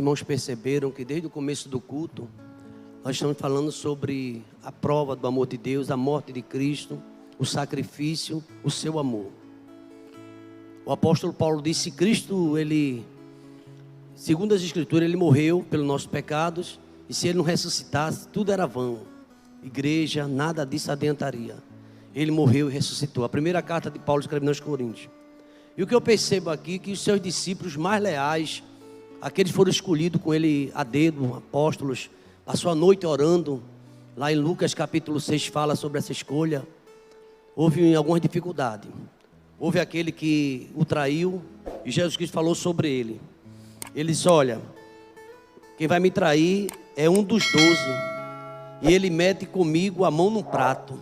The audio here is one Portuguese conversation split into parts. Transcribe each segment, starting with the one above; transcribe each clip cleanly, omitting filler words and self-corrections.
irmãos perceberam que desde o começo do culto, nós estamos falando sobre a prova do amor de Deus, a morte de Cristo, o sacrifício, o seu amor. O apóstolo Paulo disse: Cristo, ele, segundo as Escrituras, ele morreu pelos nossos pecados, e se ele não ressuscitasse, tudo era vão. Igreja, nada disso adiantaria. Ele morreu e ressuscitou. A primeira carta de Paulo escrevendo aos Coríntios. E o que eu percebo aqui é que os seus discípulos mais leais, aqueles que foram escolhidos com ele a dedo, apóstolos, passou a noite orando. Lá em Lucas capítulo 6 fala sobre essa escolha. Houve alguma dificuldade. Houve aquele que o traiu e Jesus Cristo falou sobre ele. Ele disse: olha, quem vai me trair é um dos 12. E ele mete comigo a mão no prato.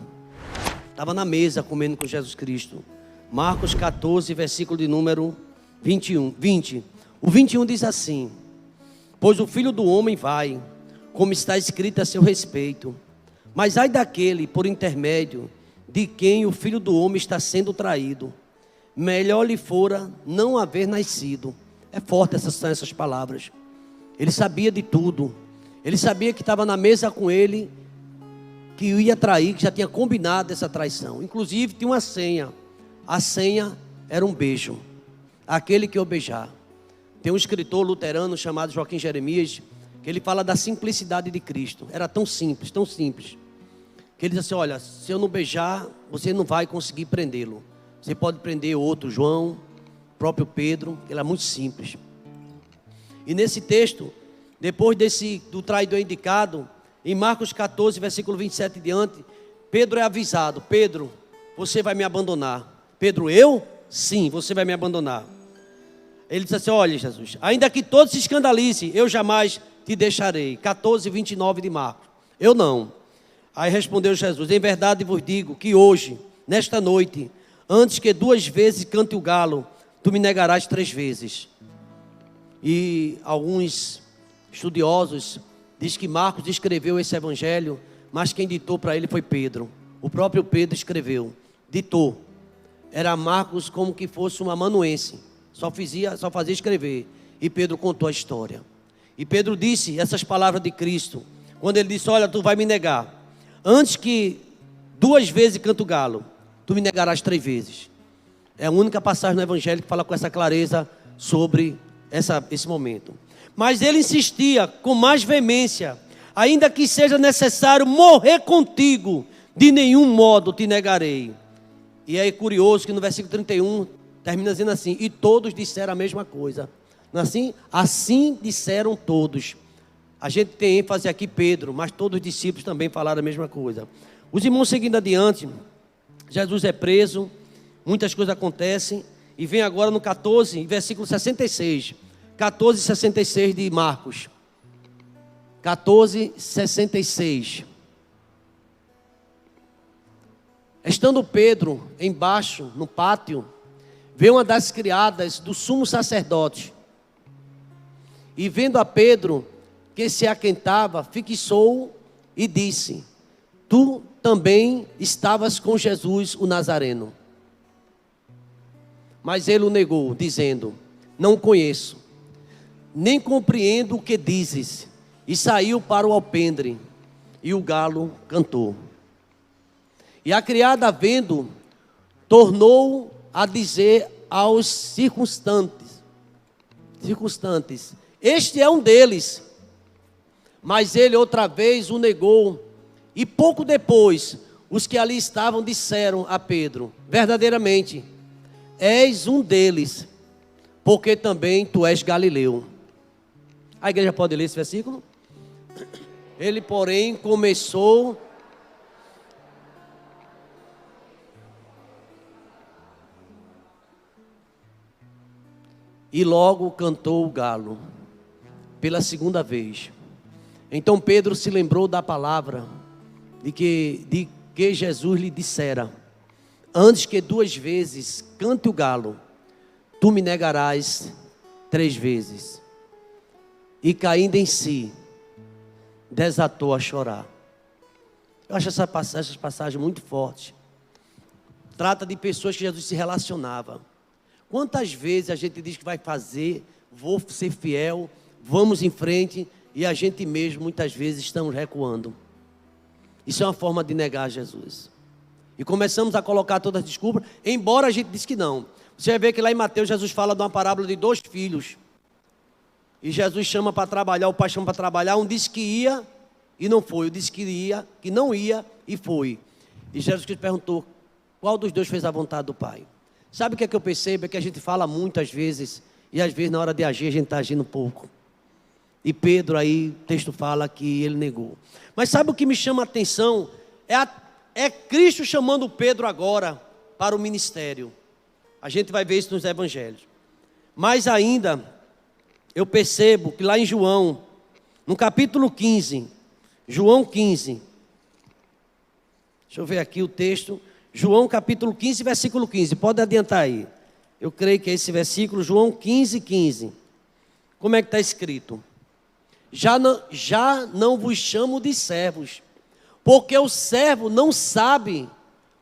Estava na mesa comendo com Jesus Cristo. Marcos 14, versículo de número 20. O 21 diz assim: pois o Filho do Homem vai, como está escrito a seu respeito. Mas ai daquele por intermédio de quem o Filho do Homem está sendo traído. Melhor lhe fora não haver nascido. É forte essas palavras. Ele sabia de tudo. Ele sabia que estava na mesa com ele, que ia trair, que já tinha combinado essa traição. Inclusive tinha uma senha. A senha era um beijo. Aquele que eu beijar. Tem um escritor luterano chamado Joaquim Jeremias, que ele fala da simplicidade de Cristo. Era tão simples, que ele diz assim: olha, se eu não beijar, você não vai conseguir prendê-lo. Você pode prender outro, João, próprio Pedro. Ele é muito simples. E nesse texto, depois do traidor indicado, em Marcos 14, versículo 27 diante, Pedro é avisado: Pedro, você vai me abandonar. Pedro: eu? Sim, você vai me abandonar. Ele diz assim: olha, Jesus, ainda que todos se escandalizem, eu jamais te deixarei. 14, 29 de Marcos. Eu não. Aí respondeu Jesus: em verdade vos digo que hoje, nesta noite, antes que 2 vezes cante o galo, tu me negarás 3 vezes. E alguns estudiosos dizem que Marcos escreveu esse evangelho, mas quem ditou para ele foi Pedro. O próprio Pedro escreveu, ditou. Era Marcos como que fosse um amanuense, só fazia escrever. E Pedro contou a história. E Pedro disse essas palavras de Cristo, quando ele disse: olha, tu vai me negar. Antes que 2 vezes cante o galo, tu me negarás 3 vezes. É a única passagem no evangelho que fala com essa clareza sobre esse momento. Mas ele insistia com mais veemência: ainda que seja necessário morrer contigo, de nenhum modo te negarei. E é curioso que no versículo 31 termina dizendo assim: e todos disseram a mesma coisa. Assim disseram todos. A gente tem ênfase aqui Pedro, mas todos os discípulos também falaram a mesma coisa. Os irmãos seguindo adiante, Jesus é preso, muitas coisas acontecem, e vem agora no 14, versículo 66. 14, 66 de Marcos. 14, 66. Estando Pedro embaixo, no pátio, veio uma das criadas do sumo sacerdote, e vendo a Pedro que se aquentava, fixou e disse: tu também estavas com Jesus o Nazareno. Mas ele o negou, dizendo: não o conheço, nem compreendo o que dizes. E saiu para o alpendre, e o galo cantou. E a criada, vendo, tornou a dizer aos circunstantes: este é um deles. Mas ele outra vez o negou. E pouco depois, os que ali estavam disseram a Pedro: verdadeiramente, és um deles, porque também tu és galileu. A igreja pode ler esse versículo? Ele, porém, começou e logo cantou o galo pela segunda vez. Então Pedro se lembrou da palavra de que Jesus lhe dissera: antes que 2 vezes cante o galo, tu me negarás 3 vezes. E caindo em si, desatou a chorar. Eu acho essa passagem muito forte. Trata de pessoas que Jesus se relacionava. Quantas vezes a gente diz que vai fazer, vou ser fiel, vamos em frente e a gente mesmo muitas vezes estamos recuando. Isso é uma forma de negar Jesus. E começamos a colocar todas as desculpas, embora a gente disse que não. Você vai ver que lá em Mateus Jesus fala de uma parábola de 2 filhos. E Jesus chama para trabalhar, o pai chama para trabalhar, um disse que ia e não foi, o disse que ia, que não ia e foi. E Jesus Cristo perguntou, qual dos 2 fez a vontade do pai? Sabe o que é que eu percebo? É que a gente fala muito às vezes, e às vezes na hora de agir a gente está agindo pouco. E Pedro aí, o texto fala que ele negou. Mas sabe o que me chama a atenção? É Cristo chamando Pedro agora para o ministério. A gente vai ver isso nos evangelhos. Mas ainda, eu percebo que lá em João, no capítulo 15, João 15, deixa eu ver aqui o texto, João capítulo 15, versículo 15, pode adiantar aí. Eu creio que é esse versículo, João 15, 15. Como é que está escrito? Já não vos chamo de servos, porque o servo não sabe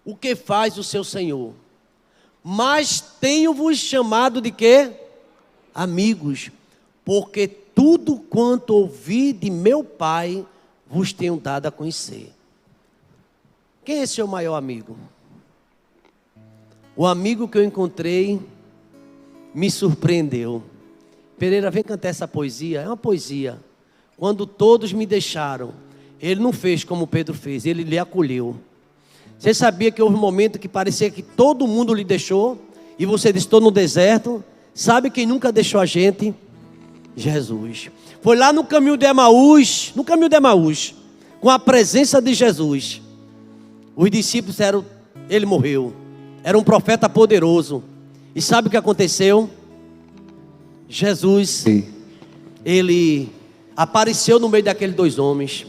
o que faz o seu senhor. Mas tenho-vos chamado de quê? Amigos, porque tudo quanto ouvi de meu Pai vos tenho dado a conhecer. Quem é seu maior amigo? O amigo que eu encontrei me surpreendeu. Pereira, vem cantar essa poesia. É uma poesia. Quando todos me deixaram, ele não fez como Pedro fez, ele lhe acolheu. Você sabia que houve um momento que parecia que todo mundo lhe deixou, e você disse, estou no deserto. Sabe quem nunca deixou a gente? Jesus. Foi lá no caminho de Emaús, com a presença de Jesus. Os discípulos disseram, ele morreu. Era um profeta poderoso. E sabe o que aconteceu? Jesus, ele apareceu no meio daqueles 2 homens.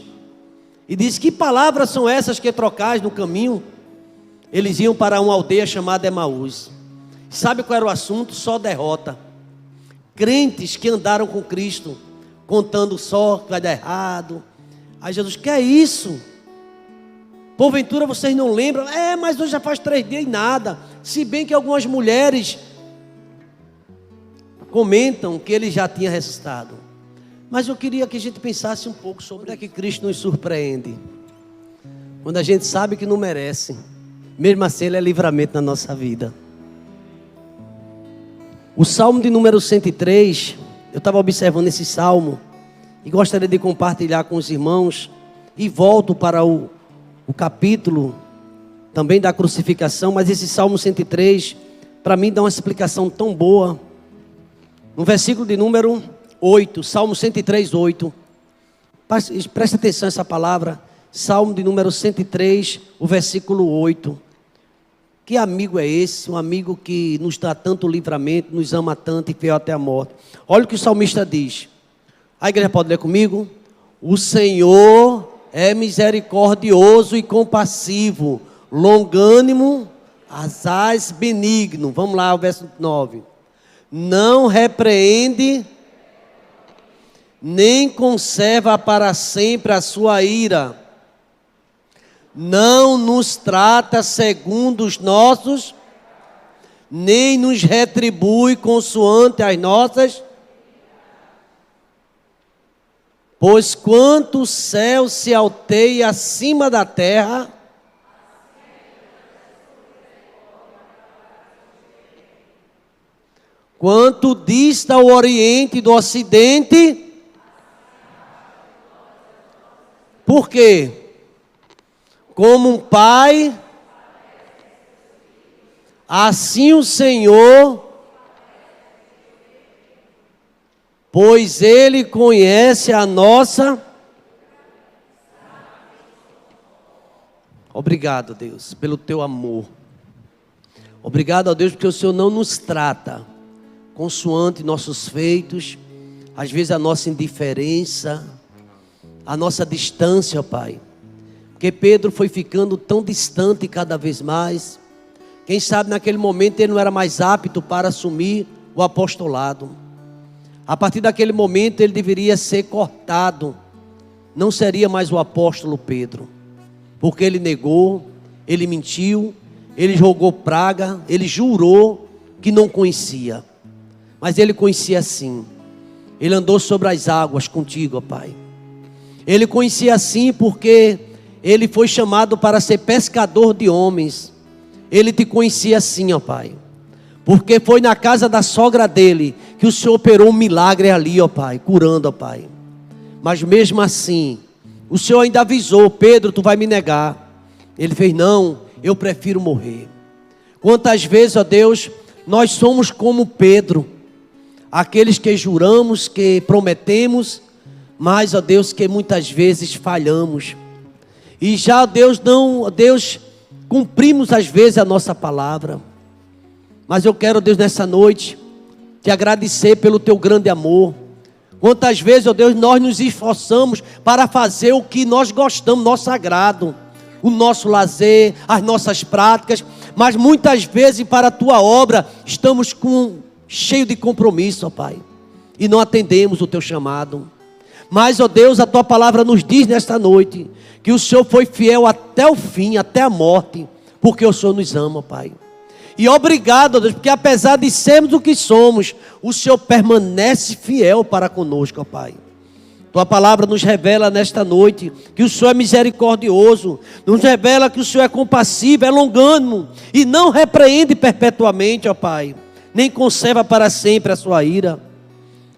E disse, que palavras são essas que trocais no caminho? Eles iam para uma aldeia chamada Emaús. Sabe qual era o assunto? Só derrota. Crentes que andaram com Cristo, contando só que vai dar errado. Aí Jesus, que é isso? Porventura vocês não lembram? Mas hoje já faz 3 dias e nada. Se bem que algumas mulheres comentam que ele já tinha ressuscitado. Mas eu queria que a gente pensasse um pouco sobre onde é que Cristo nos surpreende. Quando a gente sabe que não merece, mesmo assim ele é livramento na nossa vida. O Salmo de número 103, eu estava observando esse Salmo e gostaria de compartilhar com os irmãos. E volto para o capítulo também da crucificação, mas esse Salmo 103, para mim dá uma explicação tão boa. No versículo de número 8, Salmo 103, 8. Presta atenção nessa palavra. Salmo de número 103, o versículo 8. Que amigo é esse? Um amigo que nos dá tanto livramento, nos ama tanto e fiel até a morte. Olha o que o salmista diz. A igreja pode ler comigo? O Senhor é misericordioso e compassivo, longânimo, asaz benigno. Vamos lá, o verso 9. Não repreende, nem conserva para sempre a sua ira. Não nos trata segundo os nossos, nem nos retribui consoante as nossas. Pois quanto o céu se alteia acima da terra, quanto dista o oriente do ocidente. Por quê? Como um pai, assim o Senhor, pois Ele conhece a nossa. Obrigado, Deus, pelo teu amor. Obrigado a Deus porque o Senhor não nos trata consoante nossos feitos, às vezes a nossa indiferença, a nossa distância, Pai. Porque Pedro foi ficando tão distante cada vez mais. Quem sabe naquele momento ele não era mais apto para assumir o apostolado. A partir daquele momento ele deveria ser cortado. Não seria mais o apóstolo Pedro. Porque ele negou, ele mentiu, ele jogou praga, ele jurou que não conhecia. Mas ele conhecia sim. Ele andou sobre as águas contigo, ó Pai. Ele conhecia assim porque ele foi chamado para ser pescador de homens. Ele te conhecia assim, ó Pai. Porque foi na casa da sogra dele que o Senhor operou um milagre ali, ó Pai, curando, ó Pai. Mas mesmo assim, o Senhor ainda avisou: Pedro, tu vai me negar. Ele fez: não, eu prefiro morrer. Quantas vezes, ó Deus, nós somos como Pedro, aqueles que juramos, que prometemos, mas, ó Deus, que muitas vezes falhamos. E já, Deus, cumprimos às vezes a nossa palavra. Mas eu quero, Deus, nessa noite, te agradecer pelo teu grande amor. Quantas vezes, ó Deus, nós nos esforçamos para fazer o que nós gostamos, nosso agrado, o nosso lazer, as nossas práticas, mas muitas vezes para a tua obra estamos cheio de compromisso, ó Pai, e não atendemos o teu chamado. Mas, ó Deus, a tua palavra nos diz nesta noite que o Senhor foi fiel até o fim, até a morte, porque o Senhor nos ama, ó Pai. E obrigado, ó Deus, porque apesar de sermos o que somos, o Senhor permanece fiel para conosco, ó Pai. Tua palavra nos revela nesta noite que o Senhor é misericordioso, nos revela que o Senhor é compassivo, é longânimo e não repreende perpetuamente, ó Pai, nem conserva para sempre a sua ira.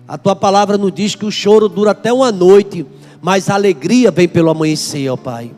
A tua palavra nos diz que o choro dura até uma noite, mas a alegria vem pelo amanhecer, ó Pai.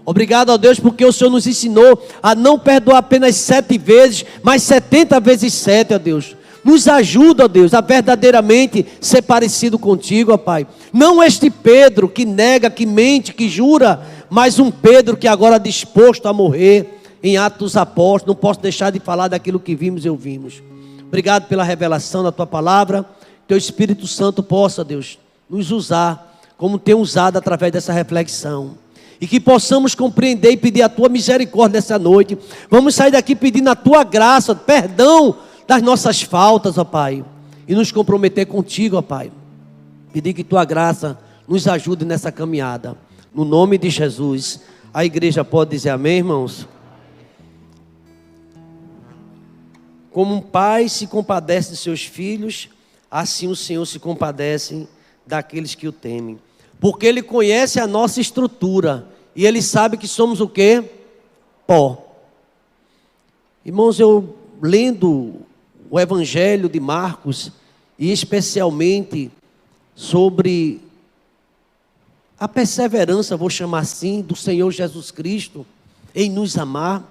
Obrigado, ó Deus, porque o Senhor nos ensinou a não perdoar apenas 7 vezes, mas 70 vezes 7, ó Deus. Nos ajuda, ó Deus, a verdadeiramente ser parecido contigo, ó Pai. Não este Pedro que nega, que mente, que jura, mas um Pedro que agora é disposto a morrer em Atos dos Apóstolos. Não posso deixar de falar daquilo que vimos e ouvimos. Obrigado pela revelação da tua palavra. Teu Espírito Santo possa, Deus, nos usar como tem usado através dessa reflexão. E que possamos compreender e pedir a tua misericórdia nessa noite. Vamos sair daqui pedindo a tua graça, perdão das nossas faltas, ó Pai. E nos comprometer contigo, ó Pai. Pedir que tua graça nos ajude nessa caminhada. No nome de Jesus. A igreja pode dizer amém, irmãos? Como um pai se compadece de seus filhos, assim o Senhor se compadece daqueles que o temem. Porque Ele conhece a nossa estrutura. E Ele sabe que somos o quê? Pó. Irmãos, eu lendo o Evangelho de Marcos, e especialmente sobre a perseverança, vou chamar assim, do Senhor Jesus Cristo em nos amar.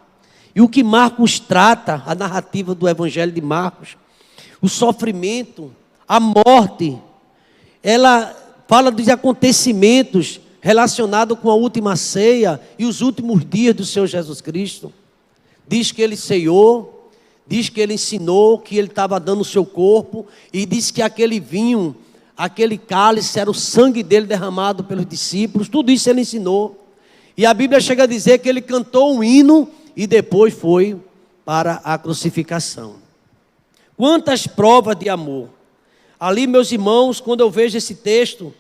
E o que Marcos trata, a narrativa do Evangelho de Marcos, o sofrimento, a morte, ela fala dos acontecimentos relacionados com a última ceia e os últimos dias do Senhor Jesus Cristo. Diz que Ele ceiou, diz que Ele ensinou, que Ele estava dando o seu corpo, e diz que aquele vinho, aquele cálice era o sangue dele derramado pelos discípulos. Tudo isso Ele ensinou. E a Bíblia chega a dizer que Ele cantou um hino e depois foi para a crucificação. Quantas provas de amor! Ali, meus irmãos, quando eu vejo esse texto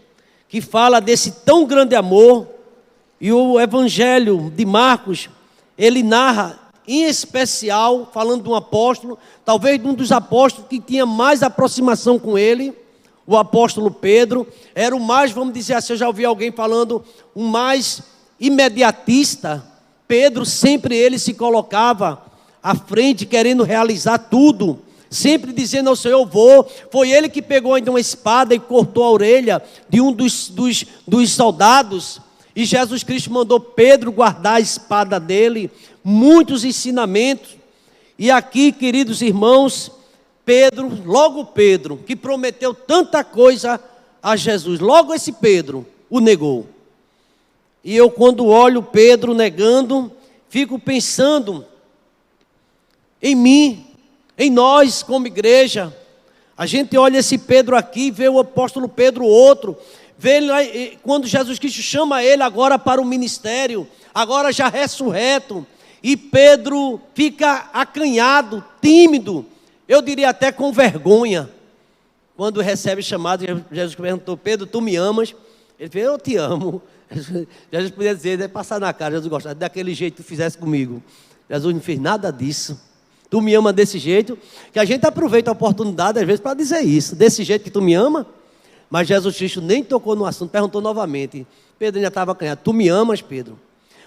que fala desse tão grande amor, e o Evangelho de Marcos, ele narra, em especial, falando de um apóstolo, talvez de um dos apóstolos que tinha mais aproximação com ele, o apóstolo Pedro, era o mais, vamos dizer assim, eu já ouvi alguém falando, o mais imediatista. Pedro sempre ele se colocava à frente, querendo realizar tudo, sempre dizendo ao Senhor: eu vou. Foi ele que pegou ainda uma espada e cortou a orelha de um dos soldados. E Jesus Cristo mandou Pedro guardar a espada dele. Muitos ensinamentos. E aqui, queridos irmãos, Pedro, logo Pedro, que prometeu tanta coisa a Jesus, logo esse Pedro o negou. E eu, quando olho Pedro negando, fico pensando em mim, em nós como igreja. A gente olha esse Pedro aqui, vê o apóstolo Pedro outro, vê ele, quando Jesus Cristo chama ele agora para o ministério, agora já ressurreto, e Pedro fica acanhado, tímido, eu diria até com vergonha, quando recebe chamado. Jesus perguntou: Pedro, tu me amas? Ele falou: eu te amo. Jesus podia dizer, deve passar na cara, Jesus gostava daquele jeito que tu fizesse comigo. Jesus não fez nada disso. Tu me ama desse jeito, que a gente aproveita a oportunidade às vezes para dizer isso, desse jeito que tu me ama. Mas Jesus Cristo nem tocou no assunto, perguntou novamente. Pedro ainda estava acanhado. Tu me amas, Pedro?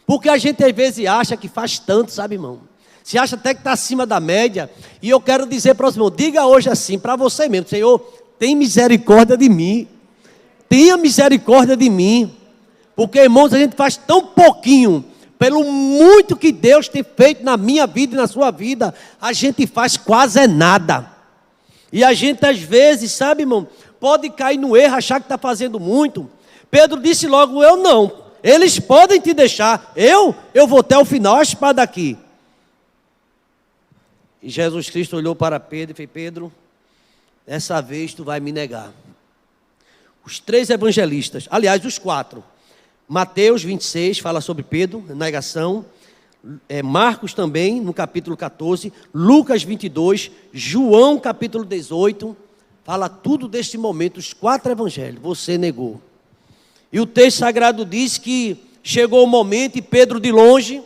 Porque a gente às vezes acha que faz tanto, sabe, irmão? Se acha até que está acima da média. E eu quero dizer para os irmãos, diga hoje assim, para você mesmo: Senhor, tem misericórdia de mim. Tenha misericórdia de mim. Porque, irmãos, a gente faz tão pouquinho, pelo muito que Deus tem feito na minha vida e na sua vida, a gente faz quase nada. E a gente às vezes, sabe, irmão, pode cair no erro, achar que está fazendo muito. Pedro disse logo: eu não. Eles podem te deixar, eu vou até o final, a espada aqui. E Jesus Cristo olhou para Pedro e fez: Pedro, dessa vez tu vai me negar. Os 3 evangelistas, aliás, os 4. Mateus 26 fala sobre Pedro, negação. Marcos também, no capítulo 14. Lucas 22. João, capítulo 18. Fala tudo deste momento, os 4 evangelhos. Você negou. E o texto sagrado diz que chegou o momento e Pedro de longe,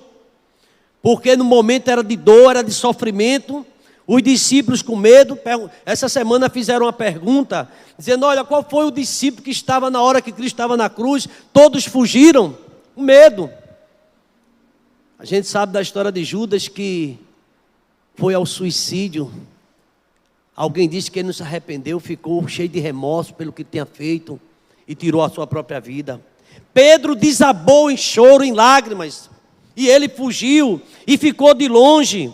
porque no momento era de dor, era de sofrimento. Os discípulos com medo, essa semana fizeram uma pergunta, dizendo: olha, qual foi o discípulo que estava na hora que Cristo estava na cruz? Todos fugiram, com medo. A gente sabe da história de Judas, que foi ao suicídio. Alguém disse que ele não se arrependeu, ficou cheio de remorso pelo que tinha feito e tirou a sua própria vida. Pedro desabou em choro, em lágrimas, e ele fugiu e ficou de longe.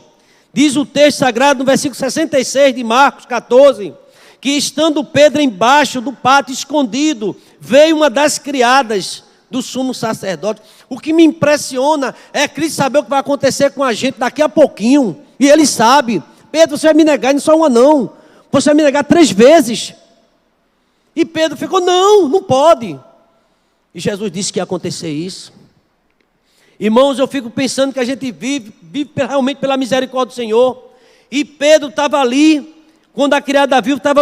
Diz o texto sagrado no versículo 66 de Marcos 14, que estando Pedro embaixo do pátio escondido, veio uma das criadas do sumo sacerdote. O que me impressiona é Cristo saber o que vai acontecer com a gente daqui a pouquinho. E ele sabe: Pedro, você vai me negar, não só uma não, você vai me negar 3 vezes. E Pedro ficou: não pode. E Jesus disse que ia acontecer isso. Irmãos, eu fico pensando que a gente vive realmente pela misericórdia do Senhor. E Pedro estava ali, quando a criada viu, estava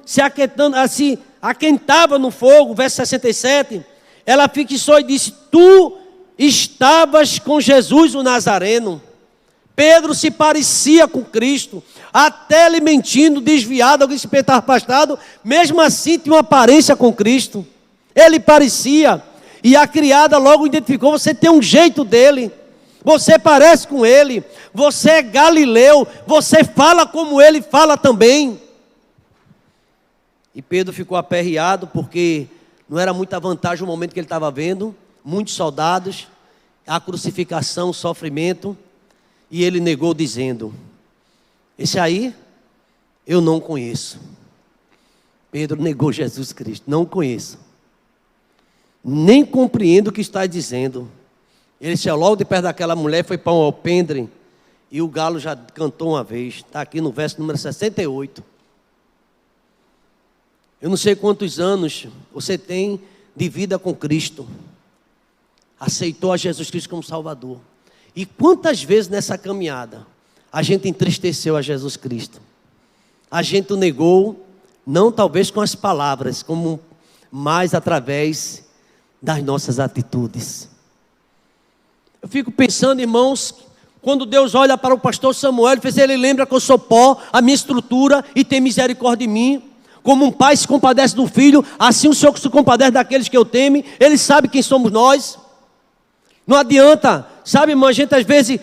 se aquentando, assim, aquentava no fogo, verso 67. Ela fixou e disse: tu estavas com Jesus o Nazareno. Pedro se parecia com Cristo, até ele mentindo, desviado, alguém se estava afastado, mesmo assim tinha uma aparência com Cristo. Ele parecia. E a criada logo identificou: você tem um jeito dele, você parece com ele, você é galileu, você fala como ele fala também. E Pedro ficou aperreado, porque não era muita vantagem o momento que ele estava vendo, muitos soldados, a crucificação, o sofrimento, e ele negou dizendo: esse aí eu não conheço. Pedro negou Jesus Cristo: não conheço, nem compreendo o que está dizendo. Ele saiu logo de perto daquela mulher, foi para um alpendre, e o galo já cantou uma vez. Está aqui no verso número 68. Eu não sei quantos anos você tem de vida com Cristo, aceitou a Jesus Cristo como Salvador, e quantas vezes nessa caminhada a gente entristeceu a Jesus Cristo, a gente o negou, não talvez com as palavras, como mais através das nossas atitudes. Eu fico pensando, irmãos, quando Deus olha para o pastor Samuel, ele lembra que eu sou pó, a minha estrutura, e tem misericórdia de mim. Como um pai se compadece do filho, assim o Senhor se compadece daqueles que eu temo. Ele sabe quem somos nós. Não adianta, sabe, irmão, a gente às vezes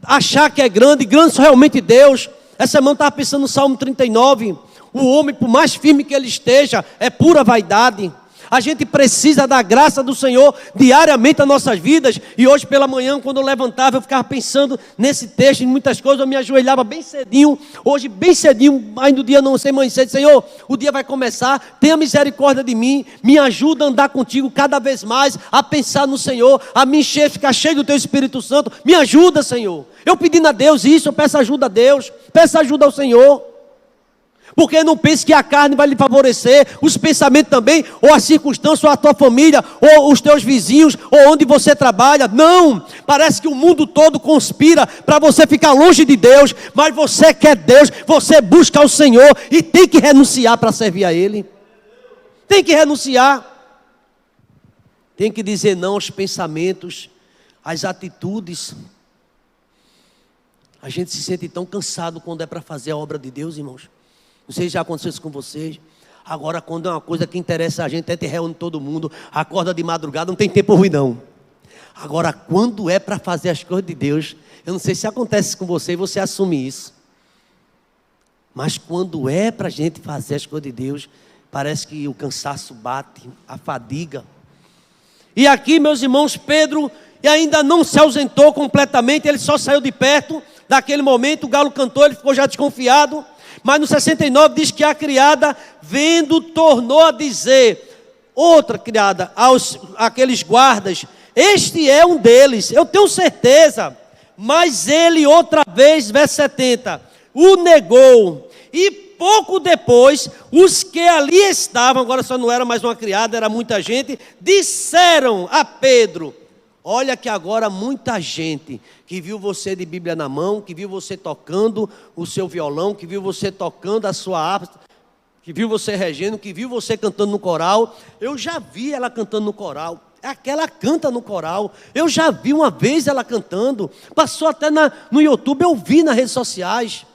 achar que é grande, grande só realmente Deus. Essa semana eu estava pensando no Salmo 39, o homem, por mais firme que ele esteja, é pura vaidade. A gente precisa da graça do Senhor diariamente nas nossas vidas. E hoje pela manhã, quando eu levantava, eu ficava pensando nesse texto, em muitas coisas. Eu me ajoelhava bem cedinho. Hoje bem cedinho, ainda o dia não sei mais cedo: Senhor, o dia vai começar, tenha misericórdia de mim, me ajuda a andar contigo cada vez mais, a pensar no Senhor, a me encher, ficar cheio do teu Espírito Santo. Me ajuda, Senhor. Eu pedindo a Deus isso, eu peço ajuda a Deus, peço ajuda ao Senhor. Porque não pense que a carne vai lhe favorecer, os pensamentos também, ou a circunstância, ou a tua família, ou os teus vizinhos, ou onde você trabalha. Não, parece que o mundo todo conspira para você ficar longe de Deus, mas você quer Deus, você busca o Senhor e tem que renunciar para servir a Ele. Tem que renunciar, tem que dizer não aos pensamentos, às atitudes. A gente se sente tão cansado quando é para fazer a obra de Deus, irmãos. Não sei se já aconteceu isso com vocês. Agora, quando é uma coisa que interessa a gente, a gente reúne todo mundo, acorda de madrugada, não tem tempo ruim não. Agora, quando é para fazer as coisas de Deus, eu não sei se acontece com você e você assume isso. Mas quando é para a gente fazer as coisas de Deus, parece que o cansaço bate, a fadiga. E aqui, meus irmãos, Pedro ainda não se ausentou completamente, ele só saiu de perto. Daquele momento, o galo cantou, ele ficou já desconfiado. Mas no 69 diz que a criada, vendo, tornou a dizer, outra criada, aqueles guardas, este é um deles, eu tenho certeza. Mas ele outra vez, verso 70, o negou. E pouco depois, os que ali estavam, agora só não era mais uma criada, era muita gente, disseram a Pedro, olha que agora muita gente que viu você de Bíblia na mão, que viu você tocando o seu violão, que viu você tocando a sua harpa, que viu você regendo, que viu você cantando no coral. Eu já vi ela cantando no coral. Aquela canta no coral. Eu já vi uma vez ela cantando. Passou até no YouTube, eu vi nas redes sociais.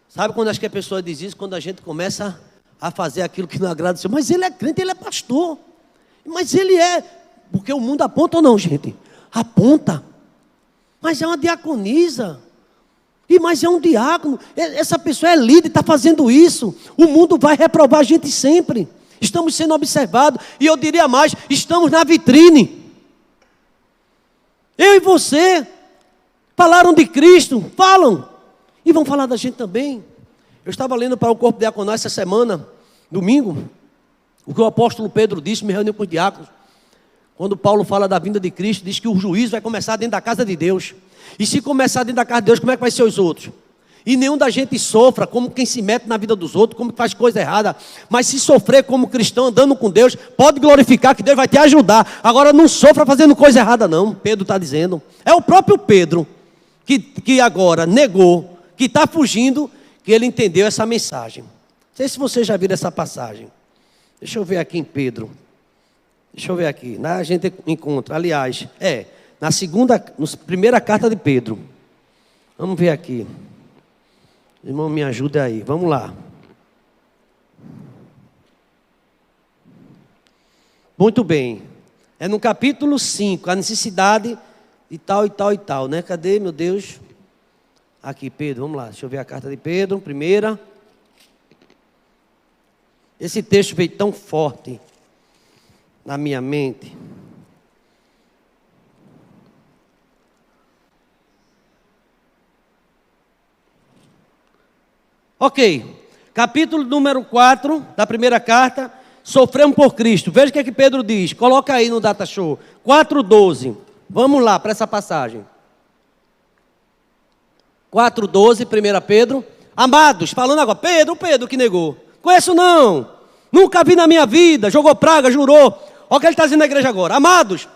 Sabe quando acho que a pessoa diz isso? Quando a gente começa a fazer aquilo que não agrada o Senhor. Mas ele é crente, ele é pastor. Mas ele é... Porque o mundo aponta ou não, gente? Aponta. Mas é uma diaconisa. Mas é um diácono. Essa pessoa é líder, está fazendo isso. O mundo vai reprovar a gente sempre. Estamos sendo observados. E eu diria mais, estamos na vitrine. Eu e você falaram de Cristo, falam. E vão falar da gente também. Eu estava lendo para o corpo diaconal essa semana, domingo, o que o apóstolo Pedro disse, me reuniu com os diáconos. Quando Paulo fala da vinda de Cristo, diz que o juízo vai começar dentro da casa de Deus. E se começar dentro da casa de Deus, como é que vai ser os outros? E nenhum da gente sofra como quem se mete na vida dos outros, como faz coisa errada. Mas se sofrer como cristão, andando com Deus, pode glorificar que Deus vai te ajudar. Agora não sofra fazendo coisa errada não, Pedro está dizendo. É o próprio Pedro que agora negou, que está fugindo, que ele entendeu essa mensagem. Não sei se você já viu essa passagem. Deixa eu ver aqui em Pedro. Deixa eu ver aqui. A gente encontra, aliás, na primeira carta de Pedro. Vamos ver aqui. Irmão, me ajuda aí. Vamos lá. Muito bem. É no capítulo 5, a necessidade de tal e tal e tal, né? Cadê, meu Deus? Aqui, Pedro, vamos lá. Deixa eu ver a carta de Pedro, primeira. Esse texto veio tão forte na minha mente. Ok, capítulo número 4 da primeira carta, sofremos por Cristo. Veja o que é que Pedro diz, coloca aí no Data Show, 4:12, vamos lá para essa passagem. 4:12, 1 Pedro, amados, falando agora, Pedro que negou, conheço não, nunca vi na minha vida, jogou praga, jurou. Olha o que ele está dizendo na igreja agora, amados,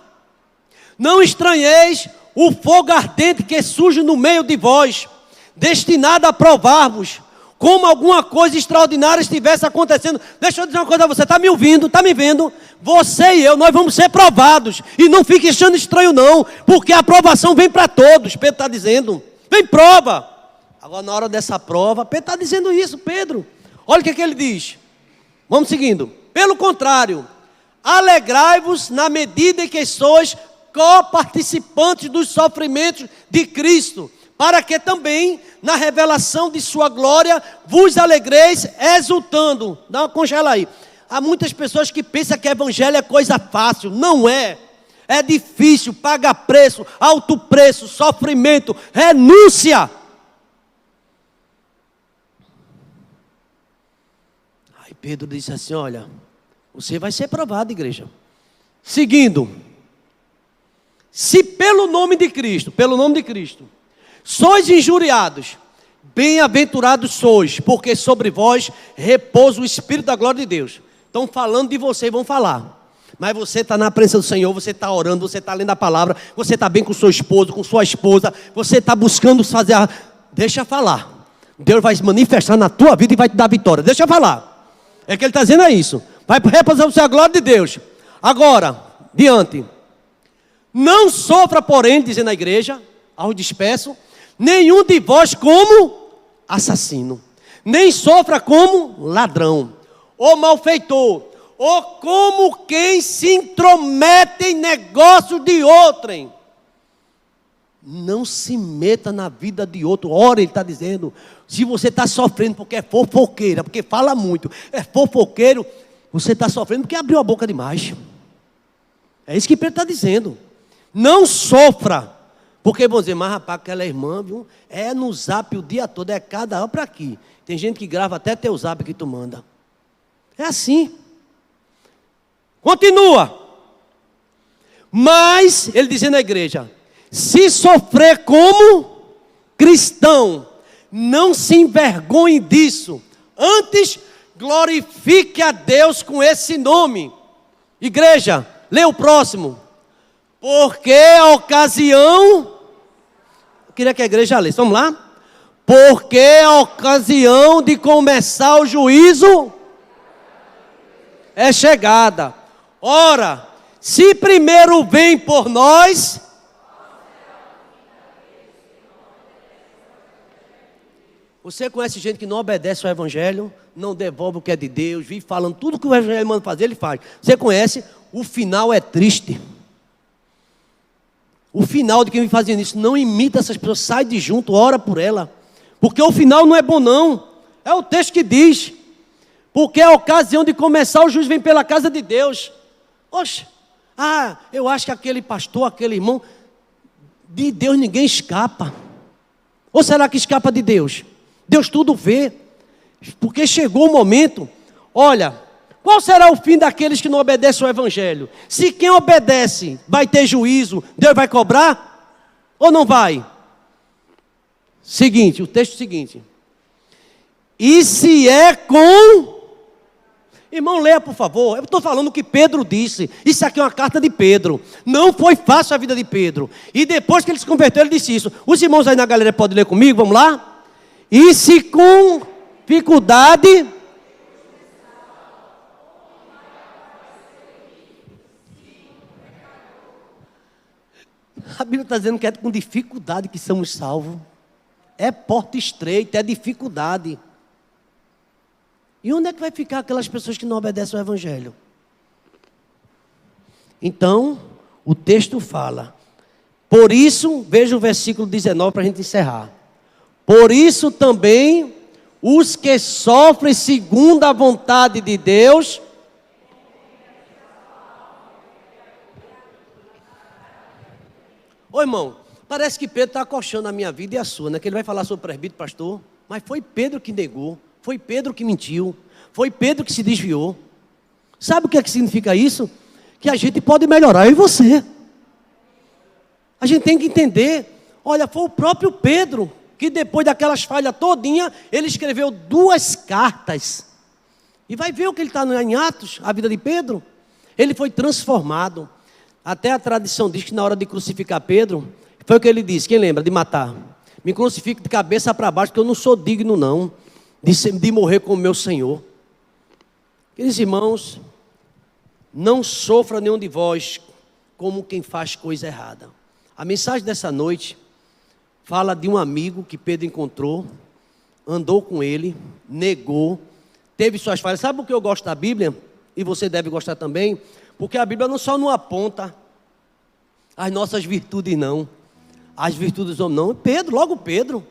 não estranheis o fogo ardente que surge no meio de vós, destinado a provar-vos, como alguma coisa extraordinária estivesse acontecendo. Deixa eu dizer uma coisa a você, está me ouvindo, está me vendo? Você e eu, nós vamos ser provados. E não fique achando estranho não, porque a aprovação vem para todos. Pedro está dizendo, vem prova. Agora na hora dessa prova, Pedro está dizendo isso, Pedro. Olha o que ele diz. Vamos seguindo. Pelo contrário, alegrai-vos na medida em que sois coparticipantes dos sofrimentos de Cristo, para que também, na revelação de sua glória, vos alegreis exultando. Dá uma congela aí. Há muitas pessoas que pensam que evangelho é coisa fácil. Não é. É difícil, paga preço, alto preço, sofrimento, renúncia. Aí Pedro disse assim, olha, você vai ser provado, igreja. Seguindo. Se pelo nome de Cristo, sois injuriados, bem-aventurados sois, porque sobre vós repousa o Espírito da glória de Deus. Estão falando de você e vão falar. Mas você está na presença do Senhor, você está orando, você está lendo a palavra, você está bem com seu esposo, com sua esposa, você está buscando fazer Deixa falar. Deus vai se manifestar na tua vida e vai te dar vitória. Deixa falar. É que ele está dizendo isso. Vai repousar o céu, a glória de Deus. Agora, diante. Não sofra, porém, dizendo a igreja, ao disperso, nenhum de vós como assassino, nem sofra como ladrão, ou malfeitor, ou como quem se intromete em negócios de outrem. Não se meta na vida de outro. Ora, ele está dizendo, se você está sofrendo porque é fofoqueira, porque fala muito, é fofoqueiro, você está sofrendo porque abriu a boca demais. É isso que Pedro está dizendo. Não sofra, porque vão dizer, mas rapaz, aquela irmã, viu, é no zap o dia todo, é cada hora para aqui. Tem gente que grava até teu zap que tu manda. É assim. Continua. Mas, ele dizendo à igreja, se sofrer como cristão, não se envergonhe disso. Antes, glorifique a Deus com esse nome. Igreja, lê o próximo. Porque a ocasião... Eu queria que a igreja lesse. Vamos lá? Porque a ocasião de começar o juízo é chegada. Ora, se primeiro vem por nós... Você conhece gente que não obedece ao Evangelho, não devolve o que é de Deus, vive falando tudo que o Evangelho manda fazer, ele faz. Você conhece? O final é triste. O final de quem vem fazendo isso, não imita essas pessoas, sai de junto, ora por ela. Porque o final não é bom não. É o texto que diz. Porque a ocasião de começar o juízo vem pela casa de Deus. Oxe, eu acho que aquele pastor, aquele irmão, de Deus ninguém escapa. Ou será que escapa de Deus? Deus tudo vê, porque chegou o momento, olha, qual será o fim daqueles que não obedecem ao Evangelho? Se quem obedece vai ter juízo, Deus vai cobrar? Ou não vai? Seguinte, o texto seguinte. E se é com... Irmão, leia por favor, eu estou falando o que Pedro disse, isso aqui é uma carta de Pedro, não foi fácil a vida de Pedro, e depois que ele se converteu ele disse isso. Os irmãos aí na galera podem ler comigo, vamos lá? E se com dificuldade... A Bíblia está dizendo que é com dificuldade que somos salvos. É porta estreita, é dificuldade. E onde é que vai ficar aquelas pessoas que não obedecem ao Evangelho? Então, o texto fala. Por isso, veja o versículo 19 para a gente encerrar. Por isso também, os que sofrem segundo a vontade de Deus... Ô irmão, parece que Pedro está acochando a minha vida e a sua, né? Que ele vai falar sobre presbítero, pastor. Mas foi Pedro que negou. Foi Pedro que mentiu. Foi Pedro que se desviou. Sabe o que é que significa isso? Que a gente pode melhorar, eu e você. A gente tem que entender. Olha, foi o próprio Pedro que depois daquelas falhas todinha, ele escreveu 2 cartas. E vai ver o que ele está em Atos, a vida de Pedro. Ele foi transformado. Até a tradição diz que na hora de crucificar Pedro, foi o que ele disse, quem lembra? De matar. Me crucifique de cabeça para baixo, porque eu não sou digno não, de morrer com o meu Senhor. Queridos irmãos, não sofra nenhum de vós como quem faz coisa errada. A mensagem dessa noite fala de um amigo que Pedro encontrou, andou com ele, negou, teve suas falhas. Sabe o que eu gosto da Bíblia? E você deve gostar também, porque a Bíblia não aponta as nossas virtudes não, as virtudes dos homens não. Pedro, logo Pedro,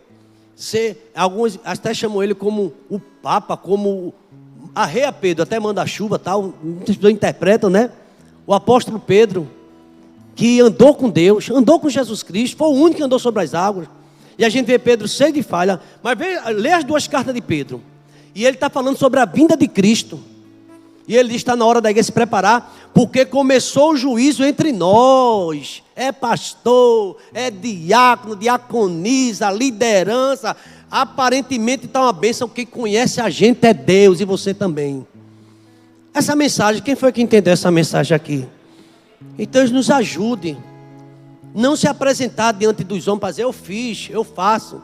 alguns até chamam ele como o Papa, como arreia Pedro, até manda chuva, tal, muitas pessoas interpretam, né? O apóstolo Pedro, que andou com Deus, andou com Jesus Cristo, foi o único que andou sobre as águas. E a gente vê Pedro cheio de falha, mas lê as 2 cartas de Pedro, e ele está falando sobre a vinda de Cristo. E ele diz que está na hora da igreja se preparar, porque começou o juízo entre nós. É pastor, é diácono, diaconisa, liderança. Aparentemente está uma bênção, quem conhece a gente é Deus e você também. Essa mensagem, quem foi que entendeu essa mensagem aqui? Então Deus nos ajude. Não se apresentar diante dos homens para dizer, eu fiz, eu faço.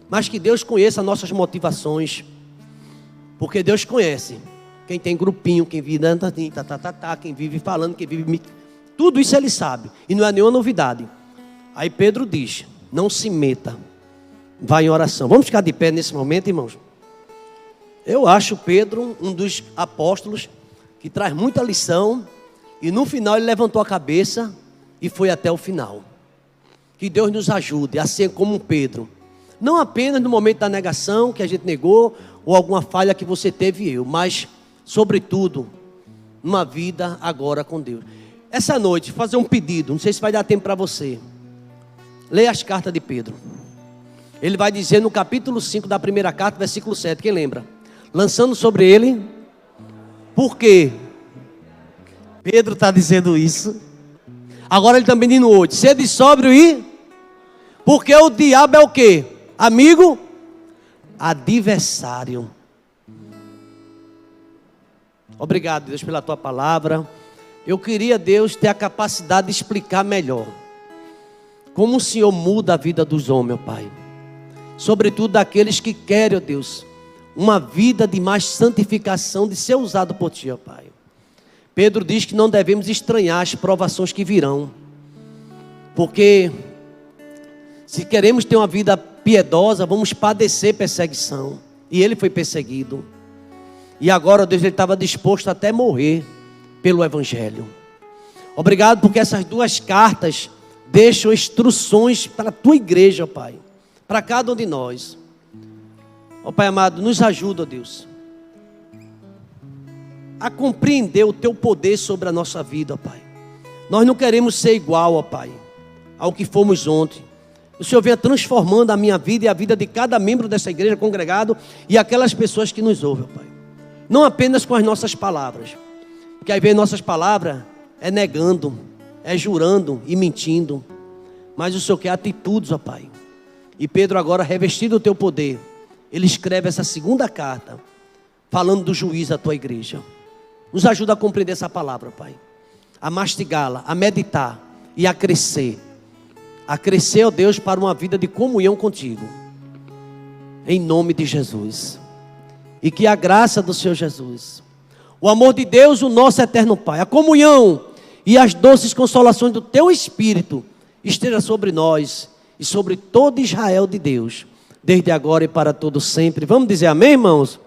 Mas que Deus conheça nossas motivações. Porque Deus conhece. Quem tem grupinho, quem vive quem vive falando, quem vive... Tudo isso ele sabe. E não é nenhuma novidade. Aí Pedro diz, não se meta. Vai em oração. Vamos ficar de pé nesse momento, irmãos? Eu acho Pedro um dos apóstolos que traz muita lição. E no final ele levantou a cabeça e foi até o final. Que Deus nos ajude, assim como Pedro. Não apenas no momento da negação, que a gente negou, ou alguma falha que você teve e eu, mas, sobretudo, numa vida agora com Deus. Essa noite, fazer um pedido, não sei se vai dar tempo para você. Leia as cartas de Pedro. Ele vai dizer no capítulo 5 da primeira carta, versículo 7, quem lembra? Lançando sobre ele, por quê? Pedro está dizendo isso. Agora ele também diz no 8, sede sóbrio e... Porque o diabo é o quê? Amigo? Adversário. Obrigado, Deus, pela tua palavra. Eu queria, Deus, ter a capacidade de explicar melhor como o Senhor muda a vida dos homens, ó Pai. Sobretudo daqueles que querem, ó Deus, uma vida de mais santificação, de ser usado por Ti, ó Pai. Pedro diz que não devemos estranhar as provações que virão, porque se queremos ter uma vida piedosa, vamos padecer perseguição. E ele foi perseguido. E agora, Deus, ele estava disposto até morrer pelo Evangelho. Obrigado porque essas duas cartas deixam instruções para a tua igreja, ó Pai, para cada um de nós. Ó Pai amado, nos ajuda, ó Deus, a compreender o teu poder sobre a nossa vida, ó Pai. Nós não queremos ser igual, ó Pai, ao que fomos ontem. O Senhor venha transformando a minha vida e a vida de cada membro dessa igreja congregado e aquelas pessoas que nos ouvem, ó Pai. Não apenas com as nossas palavras, porque às vezes nossas palavras é negando, é jurando e mentindo, mas o Senhor quer atitudes, ó Pai. E Pedro agora, revestido do teu poder, ele escreve essa segunda carta, falando do juízo da tua igreja. Nos ajuda a compreender essa palavra, Pai, a mastigá-la, a meditar e a crescer, ó Deus, para uma vida de comunhão contigo, em nome de Jesus. E que a graça do Senhor Jesus, o amor de Deus, o nosso eterno Pai, a comunhão e as doces consolações do teu Espírito esteja sobre nós e sobre todo Israel de Deus, desde agora e para todo sempre. Vamos dizer amém, irmãos?